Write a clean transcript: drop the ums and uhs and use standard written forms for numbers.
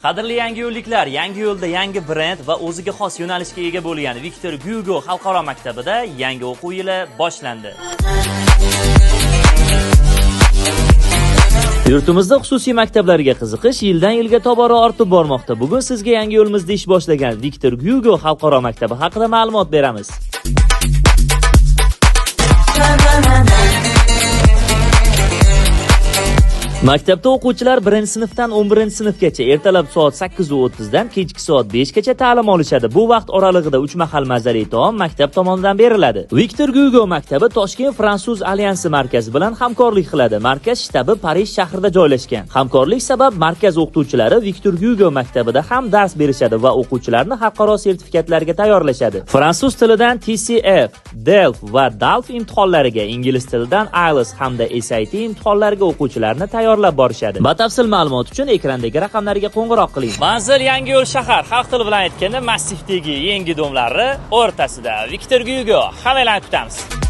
Qadrli yangi yo'lliklar, yangi yo'lda yangi brend va o'ziga xos yo'nalishga ega bo'lgan Victor Hugo xalqaro maktabida yangi o'quv yili boshlandi. Yurtimizda xususiy maktablarga qiziqish yildan yilga tobora ortib bormoqda. Bugun sizga yangi yo'limizda ish boshlagan Victor Hugo xalqaro maktabi haqida ma'lumot beramiz. Maktabda o'quvchilar 1-sinfdan 11-sinfgacha ertalab soat 8:30 dan kechki soat 5 gacha ta'lim olishadi. Bu vaqt oralig'ida 3 mahal mazali taom maktab tomonidan beriladi. Victor Hugo maktabi Toshkent Fransuz alyansi markazi bilan hamkorlik qiladi. Markaz shtabi Parij shahrida joylashgan. Hamkorlik sabab markaz o'qituvchilari Victor Hugo maktabida ham dars berishadi va o'quvchilarni xalqaro sertifikatlarga tayyorlashadi. Fransuz tilidan TCF, DELF va DALF imtihonlariga, ingliz tilidan IELTS hamda SAT imtihonlariga o'quvchilarni tayyorlab borishadi. Batafsil ma'lumot uchun ekrandagi raqamlarga qo'ng'iroq qiling. Manzil Yangiyo'l shahar, xalq tili bilan aytganda massivdagi yangi domlari o'rtasida Victor Hugo. Hammalarni kutamiz.